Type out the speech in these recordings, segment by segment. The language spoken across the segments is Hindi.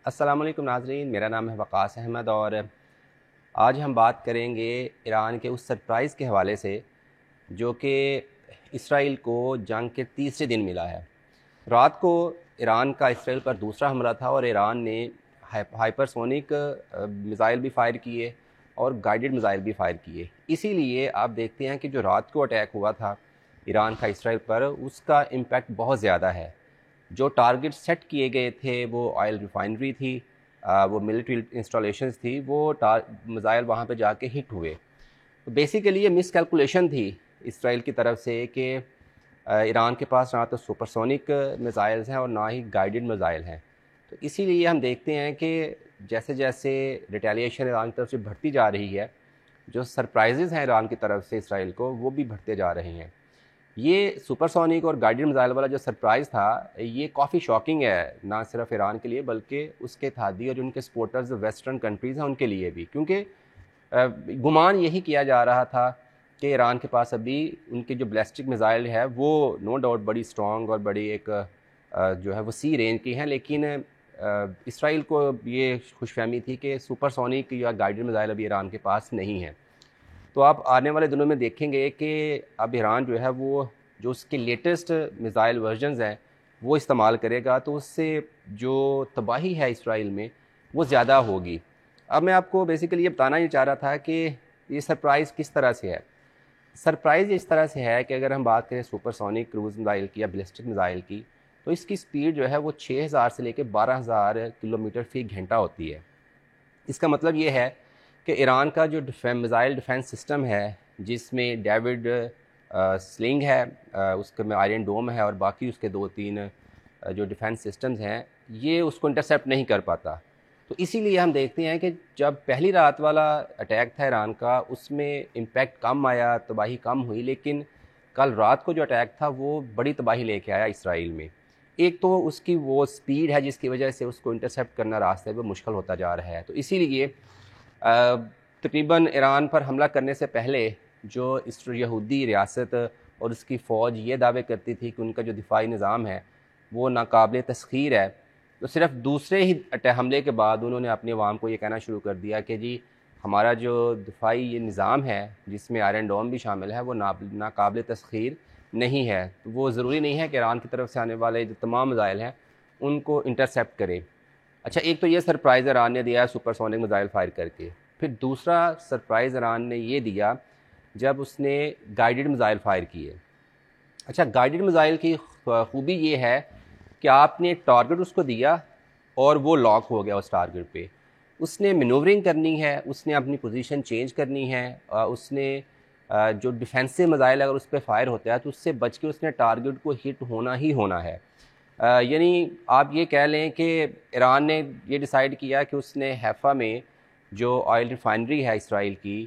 अस्सलाम वालेकुम नाज़रीन, मेरा नाम है वक़ास अहमद और आज हम बात करेंगे ईरान के उस सरप्राइज़ के हवाले से जो कि इसराइल को जंग के तीसरे दिन मिला है। रात को ईरान का इसराइल पर दूसरा हमला था और ईरान ने हाइपरसोनिक मिज़ाइल भी फायर किए और गाइडेड मिज़ाइल भी फायर किए। इसीलिए आप देखते हैं कि जो रात को अटैक हुआ था ईरान का इसराइल पर, उसका इम्पैक्ट बहुत ज़्यादा है। जो टारगेट सेट किए गए थे वो ऑयल रिफाइनरी थी, वो मिलिट्री इंस्टॉलेशंस थी, वो मिज़ाइल वहाँ पे जाके हिट हुए। तो बेसिकली ये मिस कैलकुलेशन थी इसराइल की तरफ से कि ईरान के पास ना तो सुपरसोनिक मिज़ाइल्स हैं और ना ही गाइडेड मिज़ाइल हैं। तो इसीलिए हम देखते हैं कि जैसे जैसे रिटेलिएशन ईरान की तरफ से बढ़ती जा रही है, जो सरप्राइजेज़ हैं ईरान की तरफ से इसराइल को, वो भी बढ़ते जा रहे हैं। ये सुपरसोनिक और गाइडेड मिज़ाइल वाला जो सरप्राइज़ था, ये काफ़ी शॉकिंग है, ना सिर्फ ईरान के लिए बल्कि उसके इत्तेहादी और जो उनके सपोर्टर्स वेस्टर्न कंट्रीज़ हैं उनके लिए भी, क्योंकि गुमान यही किया जा रहा था कि ईरान के पास अभी उनके जो बैलिस्टिक मिज़ाइल है वो नो डाउट बड़ी स्ट्रॉन्ग और बड़ी एक जो है वो सी रेंज की हैं, लेकिन इसराइल को ये खुशफहमी थी कि सुपरसोनिक या गाइडेड मिज़ाइल अभी ईरान के पास नहीं है। तो आप आने वाले दिनों में देखेंगे कि अब ईरान जो है वो जो उसके लेटेस्ट मिज़ाइल वर्जन्स हैं वो इस्तेमाल करेगा, तो उससे जो तबाही है इसराइल में वो ज़्यादा होगी। अब मैं आपको बेसिकली ये बताना ही चाह रहा था कि ये सरप्राइज़ किस तरह से है। सरप्राइज़ इस तरह से है कि अगर हम बात करें सुपरसोनिक क्रूज़ मिज़ाइल की या बैलिस्टिक मिज़ाइल की, तो इसकी स्पीड जो है वो 6000 से लेकर 12000 किलोमीटर फ़ी घंटा होती है। इसका मतलब ये है कि ईरान का जो मिज़ाइल डिफेंस सिस्टम है, जिसमें डेविड स्लिंग है, उसके में आयरन डोम है और बाकी उसके 2-3 जो डिफेंस सिस्टम्स हैं, ये उसको इंटरसेप्ट नहीं कर पाता। तो इसीलिए हम देखते हैं कि जब पहली रात वाला अटैक था ईरान का, उसमें इम्पैक्ट कम आया, तबाही कम हुई, लेकिन कल रात को जो अटैक था वो बड़ी तबाही लेके आया इसराइल में। एक तो उसकी वो स्पीड है जिसकी वजह से उसको इंटरसेप्ट करना रास्ते में मुश्किल होता जा रहा है। तो इसीलिए तकरीबन ईरान पर हमला करने से पहले जो इस यहूदी रियासत और उसकी फ़ौज ये दावे करती थी कि उनका जो दिफाई निज़ाम है वो नाकाबिल तस्खीर है, तो सिर्फ दूसरे ही हमले के बाद उन्होंने अपनी आवाम को ये कहना शुरू कर दिया कि जी हमारा जो दिफाई ये निज़ाम है जिसमें आयरन डोम भी शामिल है वो नाकाबिल तस्खीर नहीं है। तो वो ज़रूरी नहीं है कि ईरान की तरफ से आने वाले जो तमाम मिज़ाइल हैं उनको इंटरसेप्ट करे। अच्छा, एक तो ये सरप्राइज़ ईरान ने दिया सुपरसोनिक मिज़ाइल फायर करके। फिर दूसरा सरप्राइज़ ईरान ने ये दिया जब उसने गाइडेड मिज़ाइल फायर किए। अच्छा, गाइडेड मिज़ाइल की खूबी ये है कि आपने टारगेट उसको दिया और वो लॉक हो गया उस टारगेट पे। उसने मैनूवरिंग करनी है, उसने अपनी पोजीशन चेंज करनी है, उसने जो डिफेंसिव मिज़ाइल अगर उस पर फायर होता है तो उससे बच के उसने टारगेट को हिट होना ही होना है। यानी आप ये कह लें कि ईरान ने ये डिसाइड किया कि उसने हैफ़ा में जो ऑयल रिफाइनरी है इसराइल की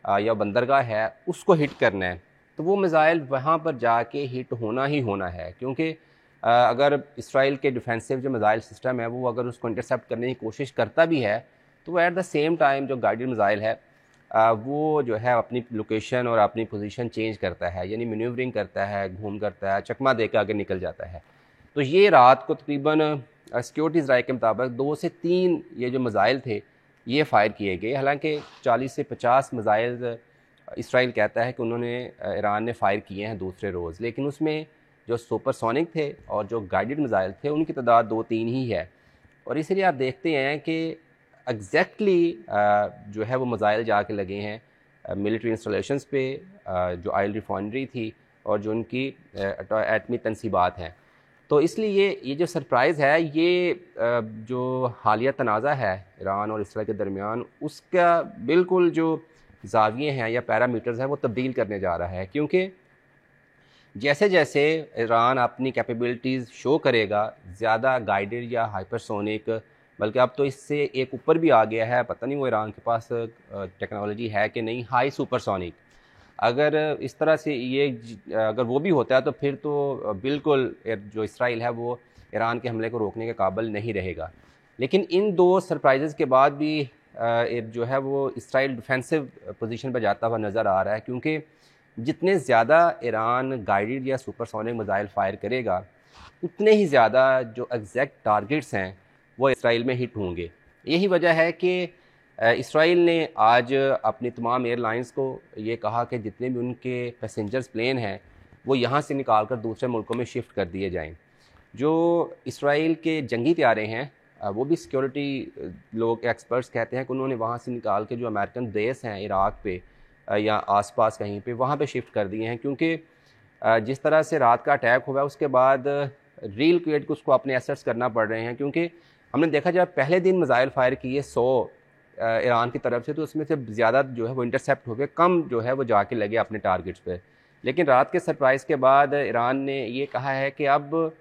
या बंदरगाह है उसको हिट करना है। तो वो मिज़ाइल वहाँ पर जाके हिट होना ही होना है, क्योंकि अगर इसराइल के डिफेंसिव जो मिज़ाइल सिस्टम है वो अगर उसको इंटरसेप्ट करने की कोशिश करता भी है तो एट द सेम टाइम जो गाइडेड मिज़ाइल है वो जो है अपनी लोकेशन और अपनी पोजीशन चेंज करता है, यानी मैन्यूवरिंग करता है, घूम करता है, चकमा दे के आगे निकल जाता है। तो ये रात को तकरीबन सिक्योरिटीज़ राय के मुताबिक 2 से 3 ये जो मिज़ाइल थे ये फायर किए गए। हालांकि 40 से 50 मिज़ाइल इसराइल कहता है कि उन्होंने ईरान ने फायर किए हैं दूसरे रोज़, लेकिन उसमें जो सुपरसोनिक थे और जो गाइडेड मिज़ाइल थे उनकी तादाद 2-3 ही है। और इसलिए आप देखते हैं कि एग्जैक्टली जो है वो मिज़ाइल जाके लगे हैं मिलिट्री इंस्टॉलेशंस पे, जो ऑयल रिफाइनरी थी और जो उनकी एटमी तनसीबात हैं। तो इसलिए ये जो सरप्राइज़ है ये जो हालिया तनाज़ा है ईरान और इसराइल के दरमियान, उसका बिल्कुल जो ज़ाविये हैं या पैरामीटर्स हैं वो तब्दील करने जा रहा है, क्योंकि जैसे जैसे ईरान अपनी कैपेबिलिटीज़ शो करेगा, ज़्यादा गाइडेड या हाइपरसोनिक, बल्कि अब तो इससे एक ऊपर भी आ गया है, पता नहीं वो ईरान के पास टेक्नोलॉजी है कि नहीं, हाई सुपरसोनिक। अगर इस तरह से ये अगर वो भी होता है तो फिर तो बिल्कुल जो इसराइल है वो ईरान के हमले को रोकने के काबिल नहीं रहेगा। लेकिन इन दो सरप्राइजेज़ के बाद भी जो है वो इसराइल डिफेंसिव पोजीशन पर जाता हुआ नज़र आ रहा है, क्योंकि जितने ज़्यादा ईरान गाइडेड या सुपरसोनिक मिज़ाइल फायर करेगा उतने ही ज़्यादा जो एग्जैक्ट टारगेट्स हैं वो इसराइल में हिट होंगे। यही वजह है कि इसराइल ने आज अपनी तमाम एयरलाइंस को ये कहा कि जितने भी उनके पैसेंजर्स प्लेन हैं वो यहाँ से निकाल कर दूसरे मुल्कों में शिफ्ट कर दिए जाएं। जो इसराइल के जंगी त्यारे हैं वो भी सिक्योरिटी लोग एक्सपर्ट्स कहते हैं कि उन्होंने वहाँ से निकाल के जो अमेरिकन बेस हैं इराक़ पे या आसपास कहीं पे वहाँ पे शिफ्ट कर दिए हैं, क्योंकि जिस तरह से रात का अटैक हुआ उसके बाद रील क्रिएट को उसको अपने एसेट्स करना पड़ रहे हैं। क्योंकि हमने देखा जब पहले दिन मिसाइल फायर किए 100 ईरान की तरफ से, तो उसमें से ज़्यादा जो है वो इंटरसेप्ट हो गए, कम जो है वो जाके लगे अपने टारगेट्स पे। लेकिन रात के सरप्राइज़ के बाद ईरान ने ये कहा है कि अब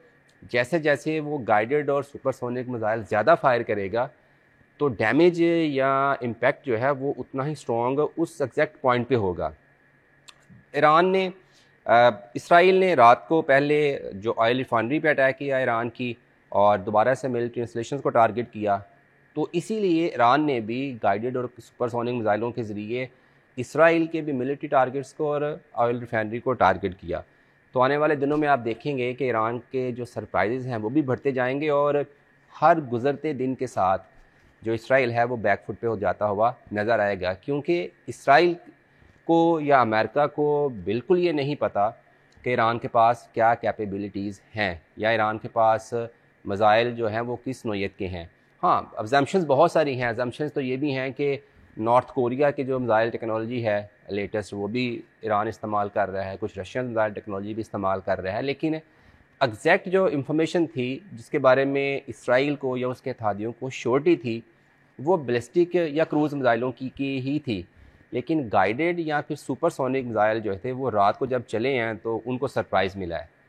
जैसे जैसे वो गाइडेड और सुपरसोनिक मिसाइल ज़्यादा फायर करेगा तो डैमेज या इम्पैक्ट जो है वो उतना ही स्ट्रॉन्ग उस एग्जैक्ट पॉइंट पे होगा। ईरान ने इसराइल ने रात को पहले जो ऑयल रिफाइनरी पे अटैक किया ईरान की, और दोबारा से मिलिट्री इंस्टॉलेशंस को टारगेट किया, तो इसीलिए ईरान ने भी गाइडेड और सुपरसोनिक मिसाइलों के ज़रिए इसराइल के भी मिलिट्री टारगेट्स को और ऑयल रिफाइनरी को टारगेट किया। तो आने वाले दिनों में आप देखेंगे कि ईरान के जो सरप्राइजेज़ हैं वो भी बढ़ते जाएंगे, और हर गुज़रते दिन के साथ जो इसराइल है वो बैकफुट पे हो जाता हुआ नज़र आएगा। क्योंकि इसराइल को या अमेरिका को बिल्कुल ये नहीं पता कि ईरान के पास क्या कैपेबिलिटीज़ हैं या ईरान के पास मिसाइल जो हैं वो किस नौइयत के हैं। हाँ, अजम्पशंस बहुत सारी हैं। अजम्पशंस तो ये भी हैं कि नॉर्थ कोरिया की जो मिसाइल टेक्नोलॉजी है लेटेस्ट वो भी ईरान इस्तेमाल कर रहा है, कुछ रशियन मिसाइल टेक्नोलॉजी भी इस्तेमाल कर रहा है। लेकिन एग्जैक्ट जो इंफॉर्मेशन थी जिसके बारे में इसराइल को या उसके इत्तेहादियों को श्योरिटी थी वो बैलिस्टिक या क्रूज़ मिसाइलों की ही थी। लेकिन गाइडेड या फिर सुपरसोनिक मिसाइल जो थे वो रात को जब चले हैं तो उनको सरप्राइज़ मिला है।